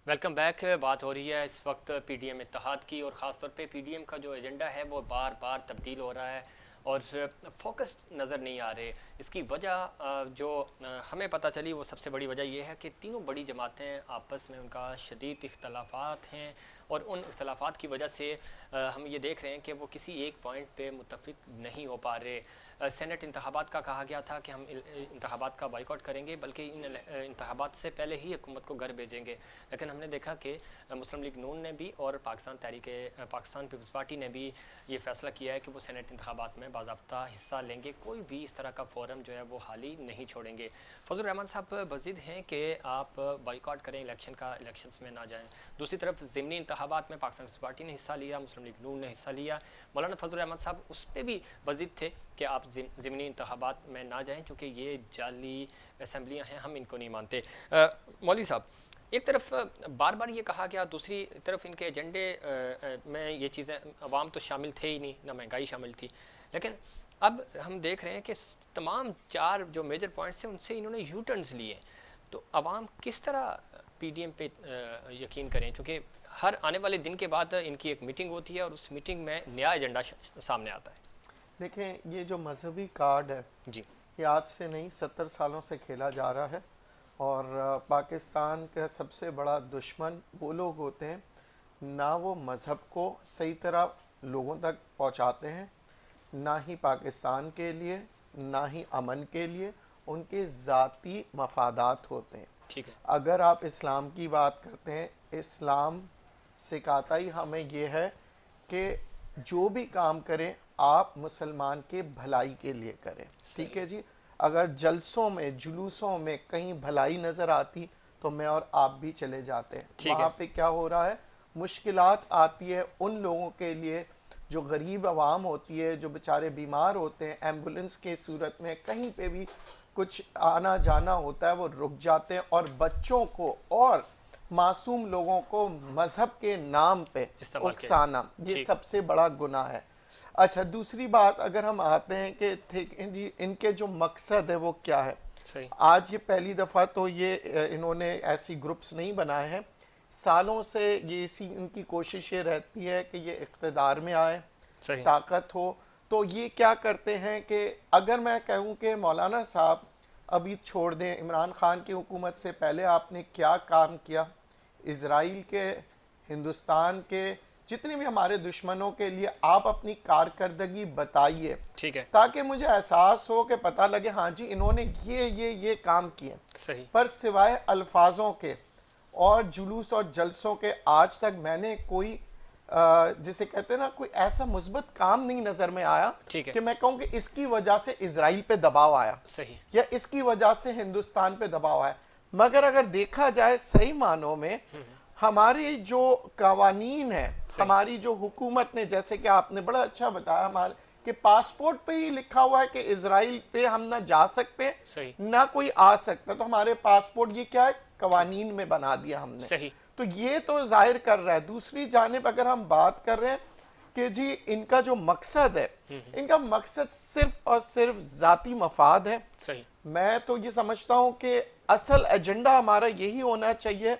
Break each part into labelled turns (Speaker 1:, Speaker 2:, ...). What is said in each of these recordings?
Speaker 1: Welcome back. बात हो रही है इस वक्त पीडीएम इत्तेहाद की, और ख़ास तौर पे पीडीएम का जो एजेंडा है वो बार बार तब्दील हो रहा है और फोकस नज़र नहीं आ रहे। इसकी वजह जो हमें पता चली वो सबसे बड़ी वजह ये है कि तीनों बड़ी जमातें आपस में उनका शदीद इख्तलाफात हैं, और उन इख्तलाफात की वजह से हम ये देख रहे हैं कि वो किसी एक पॉइंट पे मुत्तफिक नहीं हो पा रहे। सेनेट इंतखाबात का कहा गया था कि हम इंतखाबात का बाइकआउट करेंगे, बल्कि इन इंतखाबात से पहले ही हुकूमत को घर भेजेंगे। लेकिन हमने देखा कि मुस्लिम लीग नून ने भी और पाकिस्तान पीपल्स पार्टी ने भी ये फैसला किया है कि वो सेनेट इंतखाबात में बाज़ाब्ता हिस्सा लेंगे। कोई भी इस तरह का फोरम जो है वो हाली नहीं छोड़ेंगे। फजल रहमान साहब मज़ीद हैं कि आप बाइकआउट करें, इलेक्शंस में ना जाएँ। दूसरी तरफ ज़िमनी इंतखाबात में पाकिस्तान पीपल्स पार्टी ने हिस्सा लिया, मुस्लिम लीग नून ने हिस्सा लिया। मौलाना फजल रहमान साहब उस पर भी मज़ीद थे कि आप ज़िमनी इंतखाबात में ना जाएँ, चूँकि ये जाली असम्बलियाँ हैं, हम इनको नहीं मानते। मौलवी साहब, एक तरफ बार बार ये कहा गया, दूसरी तरफ इनके एजेंडे में ये चीज़ें, अवाम तो शामिल थे ही नहीं, ना महंगाई शामिल थी। लेकिन अब हम देख रहे हैं कि तमाम चार जो मेजर पॉइंट्स हैं उनसे इन्होंने यू टर्न्स लिए। तो अवाम किस तरह पीडीएम पे यकीन करें, क्योंकि हर आने वाले दिन के बाद इनकी एक मीटिंग होती है और उस मीटिंग में नया एजेंडा सामने आता है।
Speaker 2: देखें, ये जो मजहबी कार्ड है
Speaker 1: जी।
Speaker 2: ये आज से नहीं 70 सालों से खेला जा रहा है। और पाकिस्तान का सबसे बड़ा दुश्मन वो लोग होते हैं, ना वो मज़हब को सही तरह लोगों तक पहुंचाते हैं, ना ही पाकिस्तान के लिए, ना ही अमन के लिए। उनके ज़ाती मफादात होते हैं।
Speaker 1: ठीक है।
Speaker 2: अगर आप इस्लाम की बात करते हैं, इस्लाम सिखाता ही हमें ये है कि जो भी काम करें आप मुसलमान के भलाई के लिए करें। ठीक
Speaker 1: सही।
Speaker 2: है जी। अगर जलसों में जुलूसों में कहीं भलाई नज़र आती तो मैं और आप भी चले जाते हैं।
Speaker 1: ठीक
Speaker 2: वहाँ
Speaker 1: है।
Speaker 2: पे क्या हो रहा है, मुश्किलात आती है उन लोगों के लिए जो गरीब आवाम होती है, जो बेचारे बीमार होते हैं, एम्बुलेंस के सूरत में कहीं पे भी कुछ आना जाना होता है वो रुक जाते हैं, और बच्चों को और मासूम लोगों को मजहब के नाम पे
Speaker 1: इस्तेमाल किया जाता
Speaker 2: उकसाना
Speaker 1: है।
Speaker 2: ये
Speaker 1: ठीक।
Speaker 2: सबसे बड़ा गुनाह है। अच्छा, दूसरी बात अगर हम आते हैं कि ठीक इनके जो मकसद है वो क्या है।
Speaker 1: सही।
Speaker 2: आज ये पहली दफ़ा तो ये इन्होंने ऐसी ग्रुप्स नहीं बनाए हैं। सालों से ये इसी इनकी कोशिश ये रहती है कि ये इक़्तिदार में आए,
Speaker 1: सही।
Speaker 2: ताकत हो। तो ये क्या करते हैं कि अगर मैं कहूँ कि मौलाना साहब अभी छोड़ दें, इमरान खान की हुकूमत से पहले आपने क्या काम किया, इसराइल के, हिंदुस्तान के, जितने भी हमारे दुश्मनों के लिए आप अपनी कारकर्दगी बताइए,
Speaker 1: ठीक है।
Speaker 2: ताकि मुझे एहसास हो कि पता लगे हाँ जी इन्होंने ये काम किए।
Speaker 1: सही।
Speaker 2: पर सिवाय अल्फाजों के और जुलूस और जलसों के आज तक मैंने कोई जिसे कहते हैं ना, कोई ऐसा मुस्बत काम नहीं नजर में आया
Speaker 1: ठीक है।
Speaker 2: कि मैं कहूँ कि इसकी वजह से इसराइल पे दबाव आया
Speaker 1: सही।
Speaker 2: या इसकी वजह से हिंदुस्तान पे दबाव आया। मगर अगर देखा जाए सही मानों में, हमारी जो कवानीन है,
Speaker 1: सही।
Speaker 2: हमारी जो हुकूमत ने, जैसे कि आपने बड़ा अच्छा बताया, हमारे कि पासपोर्ट पे ही लिखा हुआ है कि इसराइल पे हम ना जा सकते
Speaker 1: सही।
Speaker 2: ना कोई आ सकता। तो हमारे पासपोर्ट ये क्या है, कवानीन में बना दिया हमने।
Speaker 1: सही।
Speaker 2: तो ये तो जाहिर कर रहा है। दूसरी जानिब अगर हम बात कर रहे हैं कि जी इनका जो मकसद है, इनका मकसद सिर्फ और सिर्फ जाती मफाद है।
Speaker 1: सही।
Speaker 2: मैं तो ये समझता हूं कि असल एजेंडा हमारा यही होना चाहिए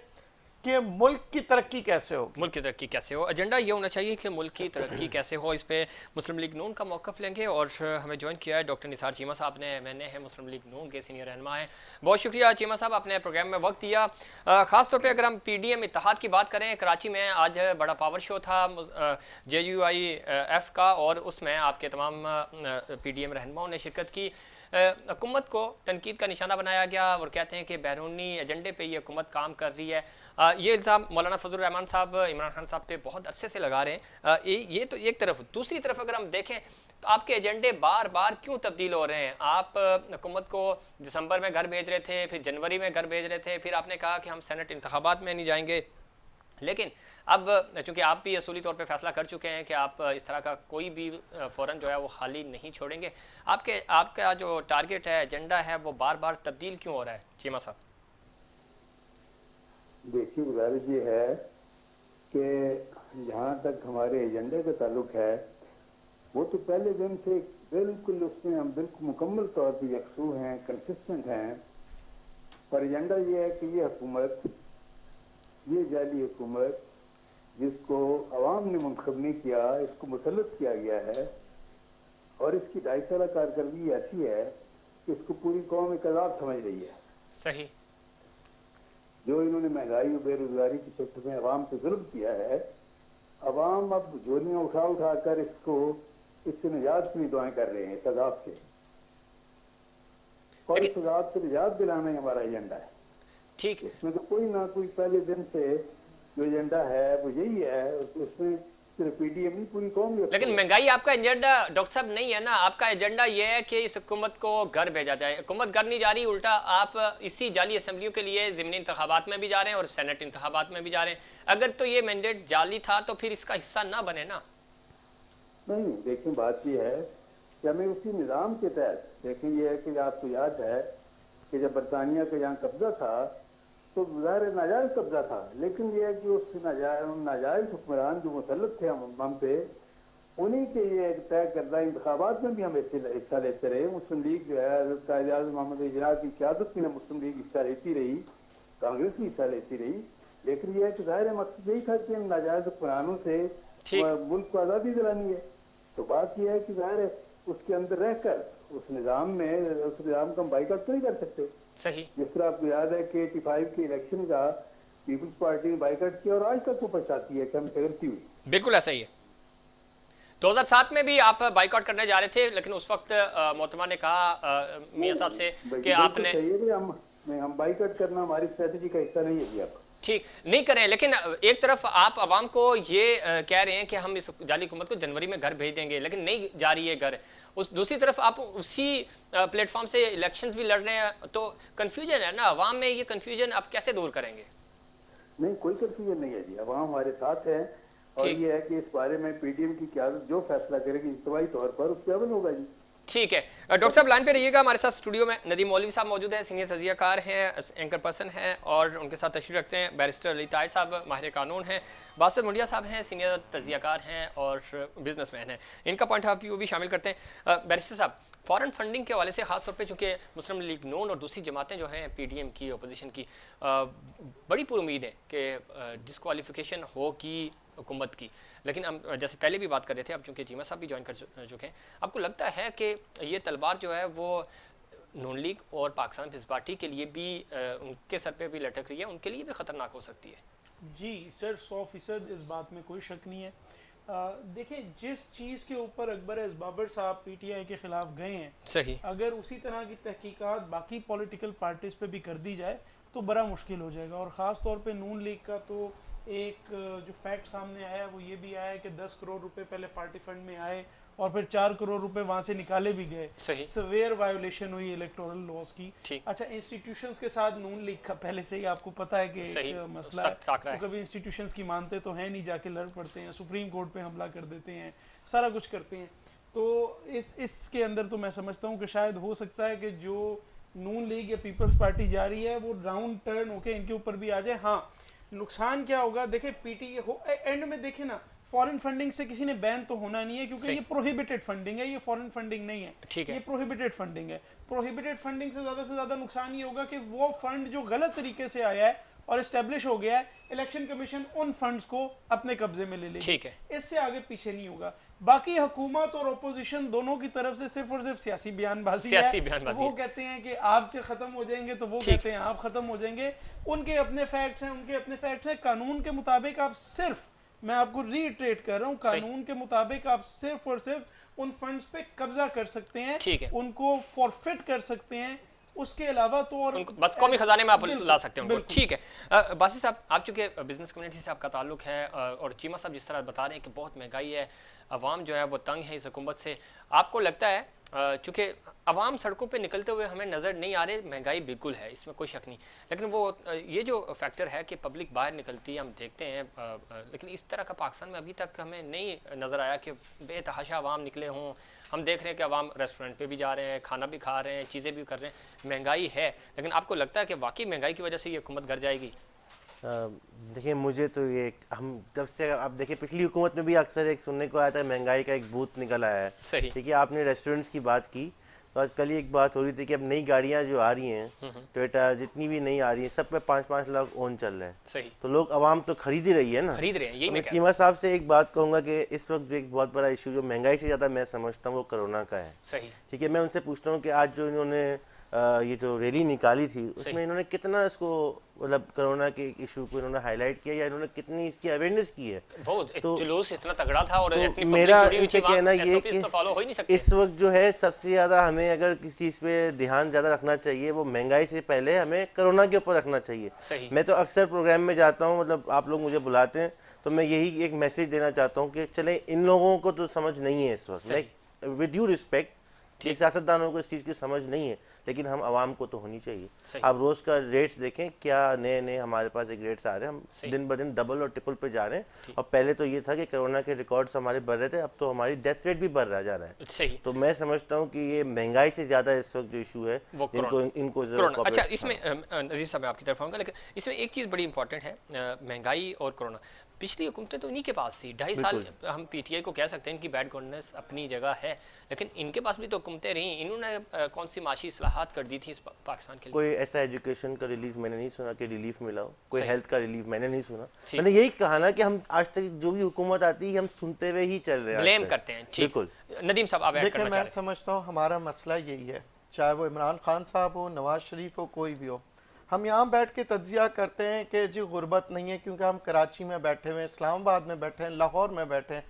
Speaker 2: कि मुल्क की तरक्की कैसे होगी।
Speaker 1: मुल्क की तरक्की कैसे हो, एजेंडा ये होना चाहिए कि मुल्क की तरक्की कैसे हो। इस पे मुस्लिम लीग नून का मौक़िफ़ लेंगे, और हमें ज्वाइन किया है डॉक्टर निसार चीमा साहब ने, मैंने है मुस्लिम लीग नून के सीनियर रहनुमा हैं। बहुत शुक्रिया चीमा साहब, आपने प्रोग्राम में वक्त दिया। ख़ास तौर पे अगर हम पीडीएम इत्तेहाद की बात करें, कराची में आज बड़ा पावर शो था JUIF का, और उसमें आपके तमाम पीडीएम रहनुमाओं ने शिरकत की। हुकूमत को तनकीद का निशाना बनाया गया और कहते हैं कि बैरूनी एजेंडे पे ये हुकूमत काम कर रही है। ये इल्ज़ाम मौलाना फजल रहमान साहब इमरान खान साहब पे बहुत अरसे से लगा रहे हैं। ये तो एक तरफ। दूसरी तरफ अगर हम देखें तो आपके एजेंडे बार बार क्यों तब्दील हो रहे हैं। आप हुकूमत को दिसंबर में घर भेज रहे थे, फिर जनवरी में घर भेज रहे थे, फिर आपने कहा कि हम सेनेट इंतखाबात में नहीं जाएंगे। लेकिन अब चूंकि आप भी असूली तौर पे फैसला कर चुके हैं कि आप इस तरह का कोई भी फ़ौरन जो है वो खाली नहीं छोड़ेंगे, आपका जो टारगेट है, एजेंडा है, वो बार बार तब्दील क्यों हो रहा है चीमा साहब?
Speaker 3: देखिए, गुजारिश ये है कि जहाँ तक हमारे एजेंडे का ताल्लुक है, वो तो पहले दिन से बिल्कुल उसमें हम बिल्कुल मुकम्मल तौर पर यकसू हैं, कंसिस्टेंट हैं। पर एजेंडा ये है कि ये हुकूमत ये जाली हुकूमत जिसको अवाम ने मुंतखब नहीं किया, इसको मुसल्लत किया गया है और इसकी 2.5 साल कारकर्दगी ऐसी है कि इसको पूरी कौम एक अजाब समझ रही है।
Speaker 1: सही।
Speaker 3: जो इन्होंने महंगाई और बेरोजगारी के क्षेत्र में अवाम पे जुल्म किया है, अवाम अब झोलियां उठा उठा कर इससे निजात की दुआएं कर रहे हैं, इस अजाब से, और इस अजाब से निजात दिलाना ही हमारा एजेंडा है।
Speaker 1: ठीक।
Speaker 3: इसमें तो कोई ना कोई पहले दिन से जो एजेंडा है वो यही है, उसमें सिर्फ पीडीएम नहीं, पूरी कौम।
Speaker 1: लेकिन महंगाई आपका एजेंडा डॉक्टर साहब नहीं है ना, आपका एजेंडा ये है कि इस हुकूमत को घर भेजा जाए। हुकूमत घर नहीं जा रही, उल्टा आप इसी जाली असम्बलियों के लिए ज़िमनी इंतखाबात में भी जा रहे हैं और सेनेट इंतखाबात में भी जा रहे हैं। अगर तो ये मैंडेट जाली था तो फिर इसका हिस्सा ना बने ना। नहीं,
Speaker 3: देखिए बात यह है कि हमें उसी निज़ाम के तहत, देखिए ये है कि आपको याद है कि जब बरतानिया का यहाँ कब्जा था तो ज़ाहिर नाजायज कब्जा था, लेकिन यह है कि उस नाजायज हुक्मरान जो मुसल्लत थे हम पे, उन्हीं के ये तय करदा इंतखाबात में भी हम हिस्सा लेते रहे। मुस्लिम लीग जो है कायद आज़म मोहम्मद इजरा की क़यादत में मुस्लिम लीग हिस्सा लेती रही, कांग्रेस भी हिस्सा लेती रही, लेकिन यह है कि ज़ाहिर मकसद यही था कि नाजायज हुक्मरानों से मुल्क को आज़ादी दिलानी है। तो बात यह है कि ज़ाहिर है उसके अंदर रहकर उस निज़ाम का हम बाइकआउट तो नहीं कर सकते।
Speaker 1: सही।
Speaker 3: जिस तरह आपको याद है कि 85 के इलेक्शन का पीपल्स पार्टी ने बाइकआउट किया और आज तक वो पछताती है कि हम गलती हुई। बिल्कुल ऐसा ही है। 2007 में भी आप बाइकआउट करने जा रहे थे, लेकिन उस वक्त मोहतरमा ने कहा मियां साहब से कि आपने हम बाइकआउट करना हमारी स्ट्रेटजी का हिस्सा नहीं है। ठीक, नहीं करें, लेकिन एक तरफ आप अवाम को ये कह रहे हैं कि हम इस जाली हुकूमत को जनवरी में घर भेज देंगे, लेकिन नहीं जा रही है घर। उस दूसरी तरफ आप उसी प्लेटफॉर्म से इलेक्शंस भी लड़ रहे हैं, तो कंफ्यूजन है ना अवाम में। ये कंफ्यूजन आप कैसे दूर करेंगे? नहीं, कोई कंफ्यूजन नहीं है जी, अवाम हमारे साथ है और ये है कि इस बारे में पीडीएम की क़यादत जो फैसला करेगी इज्तिमाई तौर पर, उस पर अमल होगा जी। ठीक है डॉक्टर साहब, लाइन पे रहिएगा। हमारे साथ स्टूडियो में नदीम मौलवी साहब मौजूद हैं, सीनियर तजियाकार हैं, एंकर पर्सन हैं, और उनके साथ तशरीफ रखते हैं बैरिस्टर अली ताहिर साहब, माहिर कानून हैं। बासिर मुंडिया साहब हैं, सीनियर तजियाकार हैं और बिजनेसमैन हैं। इनका पॉइंट ऑफ व्यू भी शामिल करते हैं। बैरिस्टर साहब, फॉरेन फंडिंग के हवाले से खासतौर पे चूँकि मुस्लिम लीग नून और दूसरी जमातें जो हैं पीडीएम की अपोजिशन की बड़ी पुर उम्मीद है कि डिस्क्वालिफिकेशन होगी हुकूमत की, लेकिन हम जैसे पहले भी बात कर रहे थे, अब चूँकि चीमा साहब भी ज्वाइन कर चुके हैं, आपको लगता है कि ये तलवार जो है वो नून लीग और पाकिस्तान पीपल्स पार्टी के लिए भी उनके सर पे भी लटक रही है, उनके लिए भी ख़तरनाक हो सकती है?
Speaker 4: जी सर, 100% इस बात में कोई शक नहीं है। देखिए, जिस चीज़ के ऊपर अकबर एस बाबर साहब पीटीआई के खिलाफ गए हैं,
Speaker 1: सही,
Speaker 4: अगर उसी तरह की तहकीकात बाकी पॉलिटिकल पार्टीज़ पे भी कर दी जाए तो बड़ा मुश्किल हो जाएगा। और ख़ास तौर पे नून लीग का तो एक जो फैक्ट सामने आया वो ये भी आया है कि 10 करोड़ रुपए पहले पार्टी फंड में आए और फिर 4 करोड़ रुपए वहां से निकाले भी गए। सवेयर वायोलेशन हुई इलेक्टोरल लॉज की। अच्छा, इंस्टीट्यूशंस के साथ नून लीग का पहले से ही आपको पता है कि एक मसला है, तो कभी इंस्टीट्यूशंस की मानते तो है नहीं, जाके लड़ पड़ते हैं, सुप्रीम कोर्ट पे हमला कर देते हैं, सारा कुछ करते हैं। तो इसके अंदर तो मैं समझता हूँ कि शायद हो सकता है कि जो नून लीग या पीपल्स पार्टी जा रही है वो राउंड टर्न होके इनके ऊपर भी आ जाए। हाँ, नुकसान क्या होगा, देखे पीटीए एंड में देखे ना, फॉरेन फंडिंग से किसी ने बैन तो होना नहीं है, क्योंकि ये प्रोहिबिटेड फंडिंग है, ये फॉरेन फंडिंग नहीं है, ये प्रोहिबिटेड फंडिंग है। प्रोहिबिटेड फंडिंग से ज्यादा नुकसान ये होगा कि वो फंड जो गलत तरीके से आया है और एस्टेब्लिश हो गया है, इलेक्शन कमीशन उन फंड्स को अपने कब्जे में ले लेगी। इससे आगे पीछे नहीं होगा। बाकी हुकूमत और ओपोजिशन दोनों की तरफ से सिर्फ और सिर्फ सियासी बयानबाजी है। वो कहते हैं कि आप खत्म हो जाएंगे, तो वो कहते हैं आप खत्म हो जाएंगे। उनके अपने फैक्ट्स हैं, कानून के मुताबिक आप सिर्फ, मैं आपको रीइटरेट कर रहा हूँ, कानून के मुताबिक आप सिर्फ और सिर्फ उन फंड्स पे कब्जा कर सकते हैं, उनको फॉरफिट कर सकते हैं, उसके अलावा तो और बस कौमी खजाने में आप ला सकते हैं उनको। ठीक है बासी साहब, आप चूंकि बिजनेस कम्युनिटी से आपका ताल्लुक है और चीमा साहब जिस तरह बता रहे हैं कि बहुत महंगाई है, अवाम जो है वो तंग है इस हुकूमत से, आपको लगता है चूँकि अवाम सड़कों पे निकलते हुए हमें नज़र नहीं आ रहे, महंगाई बिल्कुल है, इसमें कोई शक नहीं, लेकिन वो ये जो फैक्टर है कि पब्लिक बाहर निकलती है हम देखते हैं, लेकिन इस तरह का पाकिस्तान में अभी तक हमें नहीं नज़र आया कि बेतहाशा अवाम निकले हों। हम देख रहे हैं कि अवाम रेस्टोरेंट पे भी जा रहे हैं, खाना भी खा रहे हैं, चीज़ें भी कर रहे हैं, महंगाई है, लेकिन आपको लगता है कि वाकई महंगाई की वजह से ये हुकूमत घर जाएगी?
Speaker 5: देखिए, मुझे तो ये हम जब से आप देखिए पिछली हुकूमत में भी अक्सर एक सुनने को आया था महंगाई का एक भूत निकल आया है।
Speaker 1: सही।
Speaker 5: देखिए, आपने रेस्टोरेंट्स की बात की, तो आज कल ही एक बात हो रही थी कि अब नई गाड़ियां जो आ रही हैं टोयोटा जितनी भी नई आ रही हैं सब पे 5-5 लाख ओन चल रहा है।
Speaker 1: सही।
Speaker 5: तो लोग आवाम तो खरीद ही रही है ना,
Speaker 1: खरीद रहे हैं। यही
Speaker 5: मैं चीमा साहब से एक बात कहूंगा कि इस वक्त जो एक बहुत बड़ा इशू जो महंगाई से ज़्यादा मैं समझता हूँ वो कोरोना का है।
Speaker 1: सही।
Speaker 5: ठीक है, मैं उनसे पूछता हूँ कि आज जो इन्होंने ये जो रैली निकाली थी उसमें इन्होंने कितना इसको मतलब कोरोना के इशू को इन्होंने हाईलाइट किया या इन्होंने कितनी इसकी अवेयरनेस की है।
Speaker 1: तो जुलूस इतना तगड़ा था और
Speaker 5: तो मेरा इनसे कहना ये कि
Speaker 1: तो फॉलो हो ही नहीं सकते।
Speaker 5: इस वक्त जो है सबसे ज़्यादा हमें अगर किसी चीज़ पे ध्यान ज़्यादा रखना चाहिए वो महंगाई से पहले हमें कोरोना के ऊपर रखना चाहिए।
Speaker 1: सही।
Speaker 5: मैं तो अक्सर प्रोग्राम में जाता हूँ, मतलब आप लोग मुझे बुलाते हैं तो मैं यही एक मैसेज देना चाहता हूँ कि चले इन लोगों को तो समझ नहीं है इस वक्त, लाइक विद ड्यू रिस्पेक्ट, सियासतदानों को इस चीज़ की समझ नहीं है लेकिन हम आवाम को तो होनी चाहिए। आप रोज़ का रेट्स देखें, क्या नए नए हमारे पास एक रेट्स आ रहे हैं, हम दिन ब दिन डबल और ट्रिपल पे जा रहे हैं। और पहले तो ये था कि कोरोना के रिकॉर्ड्स हमारे बढ़ रहे थे, अब तो हमारी डेथ रेट भी बढ़ रहा जा रहा है।
Speaker 1: सही।
Speaker 5: तो मैं समझता हूँ कि ये महंगाई से ज़्यादा इस वक्त जो इशू है इनको
Speaker 1: अच्छा, इसमें नज़ीर साहब मैं आपकी तरफ आऊँगा, लेकिन इसमें एक चीज़ बड़ी इंपॉर्टेंट है, महंगाई और कोरोना। पिछली हुकूमतें तो इन्हीं के पास थी, 2.5 साल हम पीटीआई को कह सकते हैं इनकी बैड गवर्नेंस अपनी जगह है, लेकिन इनके पास भी तो हुकूमतें रही। इन्होंने कौन सी माशी इस्लाहात कर दी थी इस पाकिस्तान के लिए?
Speaker 5: कोई ऐसा एजुकेशन का रिलीफ मैंने नहीं सुना कि रिलीफ मिला हो, कोई हेल्थ का रिलीफ मैंने नहीं सुना। मैंने यही कहा ना कि हम आज तक जो भी हुकूमत आती है हम सुनते हुए ही चल रहे हैं,
Speaker 1: ब्लेम करते हैं। बिल्कुल। नदीम साहब आप ऐड करना चाह रहे हैं?
Speaker 2: मैं समझता हूँ हमारा मसला यही है, चाहे वो इमरान खान साहब हो, नवाज शरीफ हो, कोई भी हो, हम यहाँ बैठ के तज्जिया करते हैं कि जी गुर्बत नहीं है क्योंकि हम कराची में बैठे हुए हैं, इस्लामाबाद में बैठे हैं, लाहौर में बैठे हैं।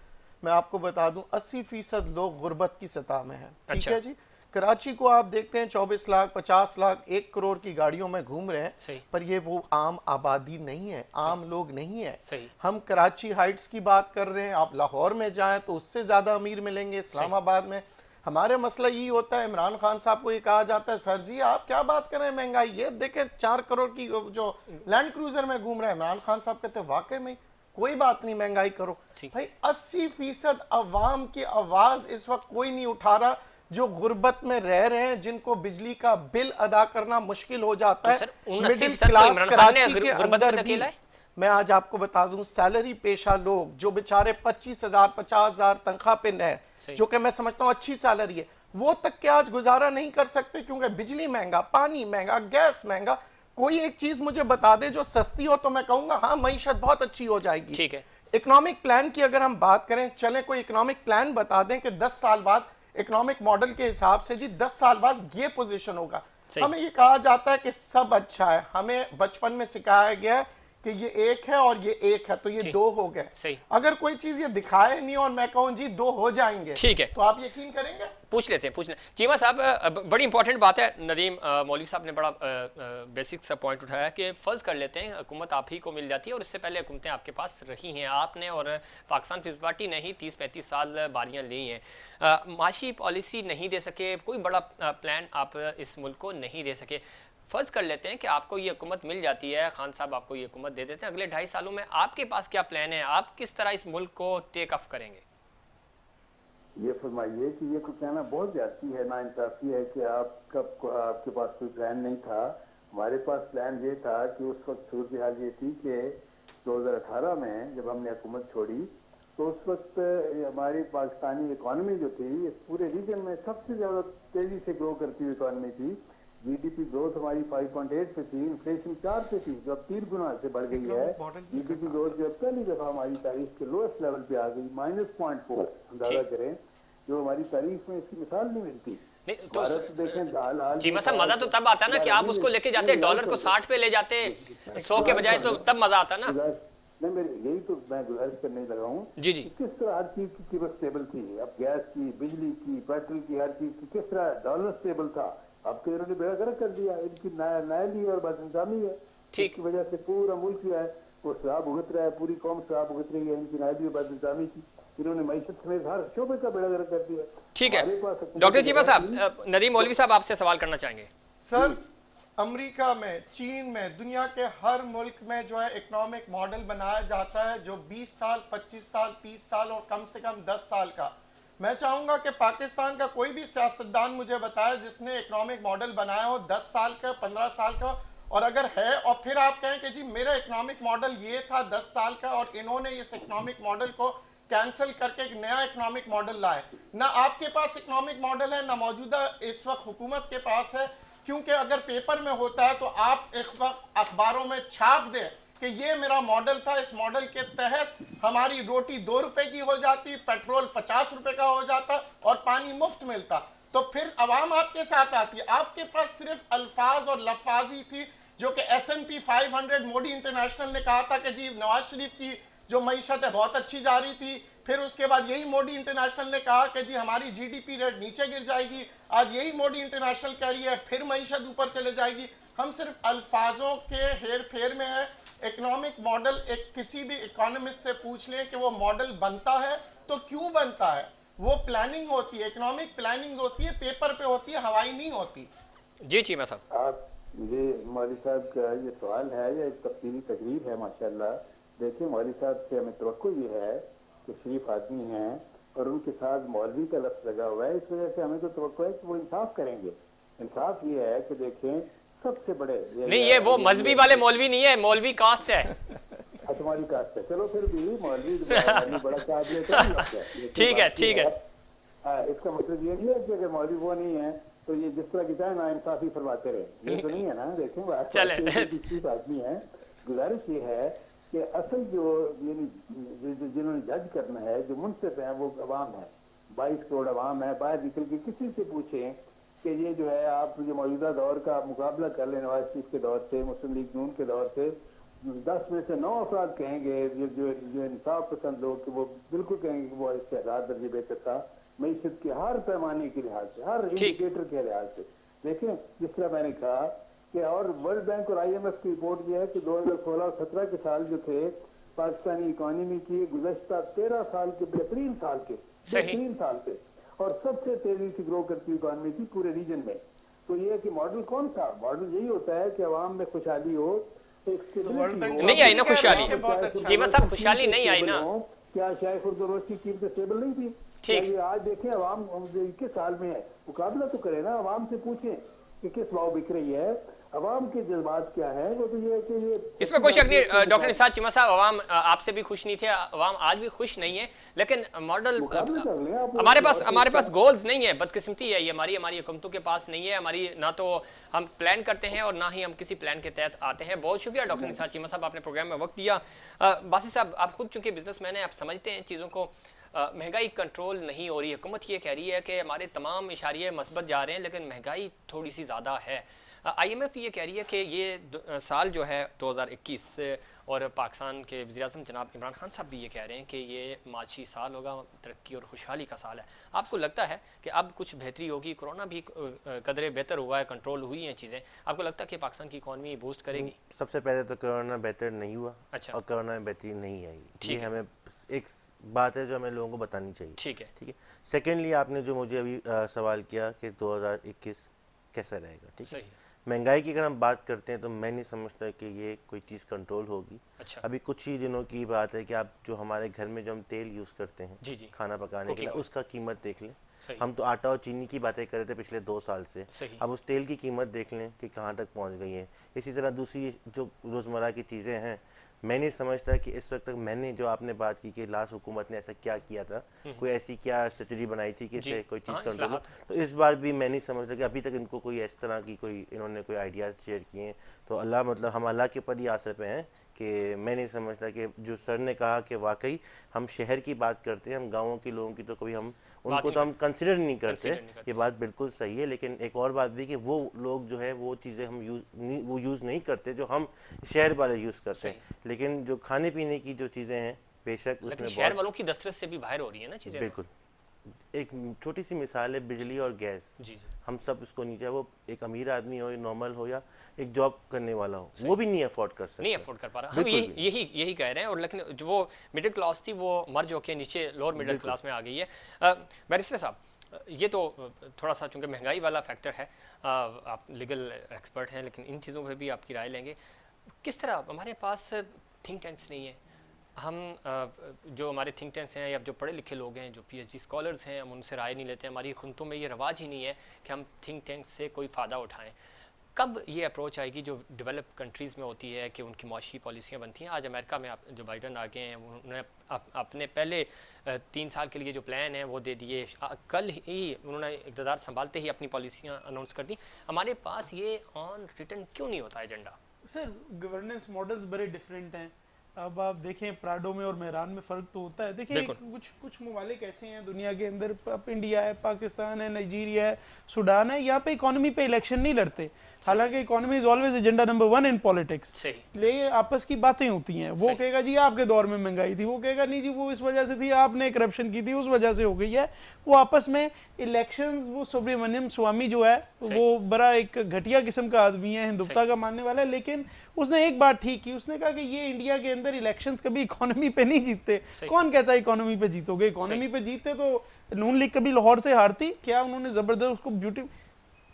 Speaker 2: मैं आपको बता दूं 80% लोग गुर्बत की सतह में हैं। ठीक है जी। कराची को आप देखते हैं 24 लाख 50 लाख 1 करोड़ की गाड़ियों में घूम रहे हैं, पर ये वो आम आबादी नहीं है, आम लोग नहीं है। हम कराची हाइट्स की बात कर रहे हैं, आप लाहौर में जाएं तो उससे ज्यादा अमीर मिलेंगे, इस्लामाबाद में। हमारे मसला यही होता है, इमरान खान साहब को ये कहा जाता है सर जी आप क्या बात कर रहे हैं महंगाई, ये देखें 4 करोड़ की जो लैंड क्रूजर में घूम रहे हैं। इमरान खान साहब कहते हैं वाकई में कोई बात नहीं महंगाई करो। भाई 80% अवाम की आवाज इस वक्त कोई नहीं उठा रहा, जो गुर्बत में रह रहे हैं, जिनको बिजली का बिल अदा करना मुश्किल हो जाता है। मिडिल क्लास कराची के अंदर भी मैं आज आपको बता दूं, सैलरी पेशा लोग जो बेचारे 25,000 50,000 तनख्वाह पे है, जो कि मैं समझता हूं अच्छी सैलरी है, वो तक के आज गुजारा नहीं कर सकते क्योंकि बिजली महंगा, पानी महंगा, गैस महंगा। कोई एक चीज मुझे बता दे जो सस्ती हो तो मैं कहूंगा हाँ मईशत बहुत अच्छी हो जाएगी। ठीक है। इकोनॉमिक प्लान की अगर हम बात करें, चले कोई इकोनॉमिक प्लान बता दें कि 10 साल बाद इकोनॉमिक मॉडल के हिसाब से जी 10 साल बाद ये पोजीशन होगा। हमें ये कहा जाता है कि सब अच्छा है, हमें बचपन में सिखाया गया है कि ये एक है और ये एक है तो ये 2 हो गए। अगर कोई चीज ये दिखाए नहीं और मैं कहूं जी 2 हो जाएंगे, ठीक है, तो आप यकीन करेंगे? पूछ लेते हैं।
Speaker 1: चीमा साहब बड़ी इंपॉर्टेंट बात है, नदीम मौलवी साहब ने बड़ा बेसिक सा पॉइंट उठाया कि फर्ज कर लेते हैं हुकूमत आप ही को मिल जाती है और इससे पहले हुकूमतें आपके पास रही हैं, आपने और पाकिस्तान पीपल्स पार्टी ने ही 30-35 साल बारियां ली हैं, माशी पॉलिसी नहीं दे सके, कोई बड़ा प्लान आप इस मुल्क को नहीं दे सके। फर्ज कर लेते हैं कि आपको ये हुकूमत मिल जाती है, खान साहब आपको ये हुकूमत दे देते हैं, अगले 2.5 सालों में आपके पास क्या प्लान है, आप किस तरह इस मुल्क को टेक ऑफ करेंगे?
Speaker 3: ये फरमाइए कि ये कुछ कहना बहुत ज्यादती है, नाइंसाफी है कि आपके पास कोई प्लान नहीं था। हमारे पास प्लान ये था कि उस वक्त सूरत हाल ये थी कि 2018 में जब हमने हुकूमत छोड़ी तो उस वक्त हमारी पाकिस्तानी इकॉनमी जो थी इस पूरे रीजन में सबसे ज्यादा तेजी से ग्रो करती हुई इकॉनमी थी। जीडीपी ग्रोथ हमारी 5.8 पे थी, इन्फ्लेशन 4 पे थी, जो अब 3 गुना से बढ़ गई है। जीडीपी ग्रोथ जो पहली दफा हमारी तारीख के लोएस्ट लेवल पे आ गई, -0.4। अंदाजा करें, जो हमारी तारीख में इसकी मिसाल नहीं मिलती।
Speaker 1: नहीं तो देखें जी मतलब मजा तो तब आता है ना कि आप उसको लेके जाते, डॉलर को 60 पे ले जाते 100 के बजाय, तो तब मजा आता ना।
Speaker 3: नहीं मेरे यही तो मैं गुजारिश करने लगा हूँ जी। किस तरह हर चीज की कीमत स्टेबल थी, अब गैस की, बिजली की, पेट्रोल की, हर चीज की किस तरह डॉलर स्टेबल था। अब तो इन्होंने बेड़ा गर्क कर दिया, इनकी नायली और बदनिजामी है, इसकी वजह से पूरा मुल्क जो है वो शराब भुगत रहा है, पूरी कौम शराब भुगत रही है इनकी नायली और बदनिजामी की। इन्होंने मैशत समेत हर शोबे का बेड़ा गर्क कर दिया।
Speaker 1: ठीक है डॉक्टर चीमा साहब, नदीम मौलवी साहब आपसे सवाल करना चाहेंगे।
Speaker 2: सर अमेरिका में, चीन में, दुनिया के हर मुल्क में जो है इकोनॉमिक मॉडल बनाया जाता है जो 20 साल 25 साल 30 साल और कम से कम 10 साल का। मैं चाहूंगा कि पाकिस्तान का कोई भी सियासतदान मुझे बताए जिसने इकोनॉमिक मॉडल बनाया हो 10 साल का 15 साल का, और अगर है और फिर आप कहें कि जी मेरा इकोनॉमिक मॉडल ये था 10 साल का और इन्होंने इस इकोनॉमिक मॉडल को कैंसिल करके एक नया इकोनॉमिक मॉडल लाए। ना आपके पास इकोनॉमिक मॉडल है, ना मौजूदा इस वक्त हुकूमत के पास है, क्योंकि अगर पेपर में होता है तो आप एक वक्त अखबारों में छाप दें कि ये मेरा मॉडल था, इस मॉडल के तहत हमारी रोटी 2 रुपए की हो जाती, पेट्रोल 50 रुपए का हो जाता और पानी मुफ्त मिलता, तो फिर अवाम आपके साथ आती। आपके पास सिर्फ अल्फाज और लफाजी थी, जो कि S&P 500 मोदी इंटरनेशनल ने कहा था कि जी नवाज शरीफ की जो मईशत है बहुत अच्छी जा रही थी, फिर उसके बाद यही मोदी इंटरनेशनल ने कहा कि जी हमारी GDP रेट नीचे गिर जाएगी, आज यही मोदी इंटरनेशनल कह रही है फिर मईशत ऊपर चले जाएगी। हम सिर्फ अल्फाजों के हेर फेर में है। इकोनॉमिक मॉडल एक किसी भी इकोनॉमिस्ट से पूछ लें कि वो मॉडल बनता है तो क्यों बनता है, वो प्लानिंग होती है, इकोनॉमिक प्लानिंग होती है, पेपर पे होती है, हवाई नहीं होती।
Speaker 1: जी चीमा साहब,
Speaker 3: आप ये मौलवी साहब का ये सवाल है, ये एक तफसीली तकरीर है माशाल्लाह। देखिए मौलवी साहब से हमें तवक्को ये है कि शरीफ आदमी हैं और उनके साथ मौलवी का लफ्ज़ लगा हुआ है, इस वजह से हमें तो तवक्को है कि वो इंसाफ करेंगे। इंसाफ ये है कि देखें सबसे बड़े
Speaker 1: नहीं ये वो मजहबी वाले मौलवी नहीं है, मौलवी कास्ट है।
Speaker 3: अच्छा मौलवी कास्ट है, चलो फिर भी मौलवी बड़ा चार्ज लेते हैं।
Speaker 1: ठीक है ठीक है,
Speaker 3: इसका मतलब ये नहीं है कि अगर मौलवी वो नहीं है तो ये जिस तरह की चाहे ना इंसाफी फरमाते रहे, ये तो नहीं है ना। देखें आदमी है, गुजारिश ये है कि असल जो जिन्होंने जज करना है, जो मुनसिफ है, वो अवाम है। 22 करोड़ अवाम है। बाहर निकल के किसी से पूछें कि ये जो है आप जो मौजूदा दौर का मुकाबला कर लें नवाज शरीफ के दौर से, मुस्लिम लीग नून के दौर से, 10 में से 9 अफराद कहेंगे जो इंसाफ पसंद लोग कि वो बिल्कुल कहेंगे कि वो इससे 1000 दर्जे बेहतर था मईशत के हर पैमाने के लिहाज से, हर इंडिकेटर के लिहाज से। देखें जिस तरह मैंने कहा कि और वर्ल्ड बैंक और IMF की रिपोर्ट यह है कि 2016 और 17 के साल जो थे पाकिस्तानी इकोनॉमी की गुज़श्ता 13 साल के बेहतरीन साल थे और सबसे तेजी से ग्रो करती इकोनॉमी थी पूरे रीजन में। तो ये कि मॉडल कौन था? मॉडल यही होता है कि अवाम में खुशहाली हो,
Speaker 1: नहीं आई ना खुशहाली। जीमा साहब खुशहाली नहीं आई ना।
Speaker 3: क्या शायद खुर्दरोज की कीमतें स्टेबल नहीं थी? ठीक, आज देखें अवाम किस हाल में है, मुकाबला तो करें ना, अवाम से पूछें कि किस भाव बिक रही है, अवाम के जज्बात क्या है। वो तो ये है कि ये
Speaker 1: इसमें कोई शक नहीं डॉक्टर निसार चीमा साहब, अवाम आपसे भी खुश नहीं थे, अवाम आज भी खुश नहीं है, लेकिन मॉडल हमारे पास गोल्स नहीं है। बदकिस्मती है ये हमारी हुकूमतों के पास नहीं है। हमारी ना तो हम प्लान करते हैं और ना ही हम किसी प्लान के तहत आते हैं। बहुत शुक्रिया डॉक्टर निसार चीमा साहब, आपने प्रोग्राम में वक्त दिया। बासित साहब, आप खुद चूंकि बिजनेसमैन हैं, आप समझते हैं चीज़ों को। महंगाई कंट्रोल नहीं हो रही है, हुकूमत ये कह रही है कि हमारे तमाम इशारे मस्बत जा रहे हैं, लेकिन महंगाई थोड़ी सी ज़्यादा है। IMF ये कह रही है कि ये साल जो है 2021 और पाकिस्तान के वज़ीर-ए-आज़म जनाब इमरान खान साहब भी ये कह रहे हैं कि ये माशी साल होगा, तरक्की और खुशहाली का साल है। आपको लगता है कि अब कुछ बेहतरी होगी? कोरोना भी कदरे बेहतर हुआ है, कंट्रोल हुई हैं चीज़ें, आपको लगता है कि पाकिस्तान की इकॉनमी बूस्ट करेगी?
Speaker 5: सबसे पहले तो कोरोना बेहतर नहीं हुआ।
Speaker 1: अच्छा।
Speaker 5: और कोरोना में बेहतरी नहीं आई, ये हमें एक बात है जो हमें लोगों को बतानी चाहिए।
Speaker 1: ठीक है।
Speaker 5: सेकेंडली, आपने जो मुझे अभी सवाल किया कि 2021 कैसा रहेगा, ठीक है। महंगाई की अगर हम बात करते हैं तो मैं नहीं समझता कि ये कोई चीज़ कंट्रोल होगी।
Speaker 1: अच्छा।
Speaker 5: अभी कुछ ही दिनों की बात है कि आप जो हमारे घर में जो हम तेल यूज़ करते हैं
Speaker 1: जी।
Speaker 5: खाना पकाने के लिए, उसका कीमत देख लें।
Speaker 1: हम
Speaker 5: तो आटा और चीनी की बातें कर रहे थे पिछले 2 साल से, अब उस तेल की कीमत देख लें कि कहाँ तक पहुँच गई है। इसी तरह दूसरी जो रोज़मर्रा की चीज़ें हैं, मैं नहीं समझता कि इस वक्त तक मैंने जो आपने बात की कि लास्ट हुकूमत ने ऐसा क्या किया था, कोई ऐसी क्या स्ट्रेटजी बनाई थी कि इससे कोई चीज़ कंट्रोल हो। तो इस बार भी मैं नहीं समझता कि अभी तक इनको कोई इस तरह की इन्होंने कोई आइडियाज़ शेयर किए हैं। तो अल्लाह, मतलब हम अल्लाह के ऊपर ही आसर पे हैं कि मैं नहीं समझता कि जो सर ने कहा कि वाकई हम शहर की बात करते हैं, हम गाँवों के लोगों की तो कभी हम उनको तो हम कंसिडर नहीं करते, ये बात बिल्कुल सही है। लेकिन एक और बात भी कि वो लोग जो है वो चीज़ें हम यूज़ नहीं करते जो हम शहर वाले यूज़ करते हैं। लेकिन जो खाने पीने की जो चीज़ें हैं, बेशक उसमें
Speaker 1: शहर वालों की दस्तरस से भी बाहर हो रही है ना चीज़ें।
Speaker 5: बिल्कुल। एक छोटी सी मिसाल है, बिजली और गैस। हम सब इसको नहीं, चाहे वो एक अमीर आदमी हो, नॉर्मल हो, या एक जॉब करने वाला हो, वो भी नहीं अफोर्ड कर सकता, नहीं
Speaker 1: अफोर्ड कर पा रहा। हम यही कह रहे हैं। और लेकिन जो वो मिडिल क्लास थी वो मर्ज होकर नीचे लोअर मिडिल क्लास में आ गई है। बैरिस्टर साहब, ये तो थोड़ा सा चूँकि महंगाई वाला फैक्टर है, आप लीगल एक्सपर्ट हैं, लेकिन इन चीज़ों पर भी आपकी राय लेंगे। किस तरह हमारे पास थिंक टैंक्स नहीं है, हम जो हमारे थिंक टैंक्स हैं या जो पढ़े लिखे लोग हैं, जो PhD स्कॉलर्स हैं, हम उनसे राय नहीं लेते। हमारी हुकूमतों में ये रवाज ही नहीं है कि हम थिंक टैंक्स से कोई फ़ायदा उठाएं। कब ये अप्रोच आएगी जो डेवलप कंट्रीज़ में होती है कि उनकी मुआशी पॉलिसियाँ बनती हैं? आज अमेरिका में जो बाइडन आ गए हैं उन्होंने अपने पहले 3 साल के लिए जो प्लान है वो दे दिए, कल ही उन्होंने इक़्तिदार संभालते ही अपनी पॉलिसियाँ अनाउंस कर दी। हमारे पास ये ऑन रिटर्न क्यों नहीं होता एजेंडा?
Speaker 4: सर गवर्नेंस मॉडल्स बड़े डिफरेंट हैं। अब आप देखें प्राडो में और मेहरान में फ़र्क तो होता है। देखिए कुछ ममालिक ऐसे हैं दुनिया के अंदर, अब इंडिया है, पाकिस्तान है, नाइजीरिया है, सूडान है, यहाँ पे इकोनॉमी पे इलेक्शन नहीं लड़ते। हालांकि economy is always agenda number 1 in politics. ले आपस की बातें होती हैं, वो कहेगा जी आपके दौर में महंगाई थी, वो कहेगा नहीं जी वो इस वजह से थी, आपने करप्शन की थी उस वजह से हो गई है। वो आपस में इलेक्शंस, वो सुब्रमण्यम स्वामी जो है वो बड़ा एक घटिया किस्म का आदमी है, हिंदुत्व का मानने वाला है, लेकिन उसने एक बात ठीक की, उसने कहा कि ये इंडिया के अंदर इलेक्शंस कभी इकोनॉमी पे नहीं जीतते। कौन कहता है इकोनॉमी पे जीतोगे? इकोनॉमी पे जीतते तो नून लीग कभी लाहौर से हारती क्या? उन्होंने जबरदस्त उसको ब्यूटी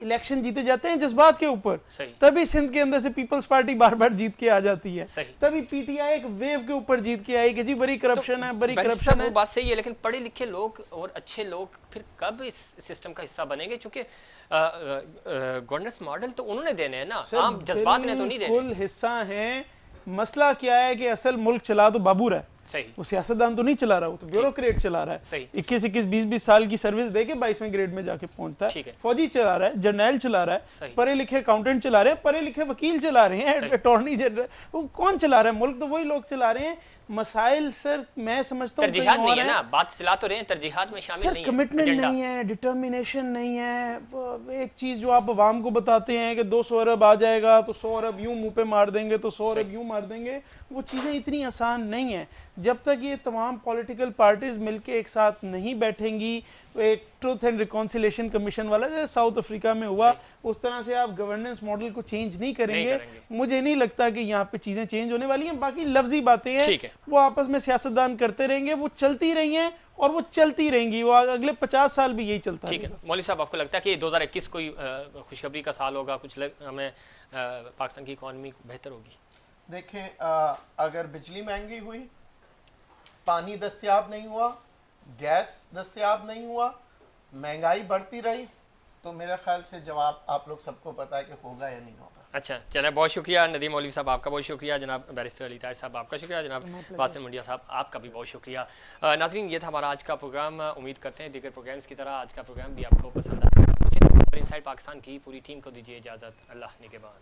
Speaker 4: इलेक्शन जीते जाते हैं जज्बात के ऊपर, तभी सिंध के अंदर से पीपल्स पार्टी बार बार जीत के आ जाती है, तभी पीटीआई एक वेव के ऊपर जीत के आई कि जी बड़ी करप्शन है, बड़ी करप्शन है।
Speaker 1: बात सही है, लेकिन पढ़े लिखे लोग और अच्छे लोग फिर कब इस सिस्टम का हिस्सा बनेंगे? क्योंकि गवर्नेंस मॉडल तो उन्होंने देने हैं ना, आम जज्बात ने तो नहीं देने।
Speaker 4: कुल हिस्सा है। मसला क्या है कि असल मुल्क चला तो बाबूर है,
Speaker 1: सही,
Speaker 4: वो सियासतदान तो नहीं चला रहा, वो तो ब्यूरोक्रेट चला रहा है।
Speaker 1: सही,
Speaker 4: 21 20 साल की सर्विस देके 22वें ग्रेड में जाके पहुंचता है। फौजी चला रहा है, जर्नैल चला रहा है, पढ़े लिखे अकाउंटेंट चला रहे हैं, पढ़े लिखे वकील चला रहे हैं, अटॉर्नी जनरल, वो कौन चला रहा है? मुल्क तो वही लोग चला रहे हैं। मसाइल सर मैं समझता हूँ
Speaker 1: तरजीहात नहीं है ना, बात चला तो रहे हैं, तरजीहात में शामिल नहीं है,
Speaker 4: कमिटमेंट नहीं है, डिटर्मिनेशन नहीं है। एक चीज जो आप अवाम को बताते हैं कि 200 अरब आ जाएगा तो 100 अरब यूं मुंह पे मार देंगे, तो 100 अरब यूं मार देंगे, वो चीजें इतनी आसान नहीं है। जब तक ये तमाम पॉलिटिकल पार्टीज मिलके एक साथ नहीं बैठेंगी, एक ट्रूथ एंड रिकॉन्सिलेशन कमीशन वाला जैसे साउथ अफ्रीका में हुआ, उस तरह से आप गवर्नेंस मॉडल को चेंज नहीं करेंगे। मुझे नहीं लगता कि यहाँ पे चीजें चेंज होने वाली हैं। बाकी लफ्जी बातें हैं, वो आपस में सियासतदान करते रहेंगे, वो चलती रही हैं और वो चलती रहेंगी, वो अगले 50 साल भी यही चलता है।
Speaker 1: ठीक है मौलवी साहब, आपको लगता है कि 2021 कोई खुशखबरी का साल होगा? कुछ हमें पाकिस्तान की इकॉनमी बेहतर होगी?
Speaker 2: देखें, अगर बिजली महंगी हुई, पानी दस्तयाब नहीं हुआ, गैस दस्तयाब नहीं हुआ, महंगाई बढ़ती रही, तो मेरे ख्याल से जवाब आप लोग सबको पता है कि होगा या नहीं होगा।
Speaker 1: अच्छा, जनाब बहुत शुक्रिया। नदीम मौलवी साहब आपका बहुत शुक्रिया। जनाब बैरिस्टर अली ताहिर साहब आपका शुक्रिया। जनाब वासिम मुंडिया साहब आपका भी बहुत शुक्रिया। नाज़रीन, ये था हमारा आज का प्रोग्राम। उम्मीद करते हैं दीगर प्रोग्राम्स की तरह आज का प्रोग्राम भी आपको पसंद आएगा। इनसाइड पाकिस्तान की पूरी टीम को दीजिए इजाज़त। अल्लाह निगहबान।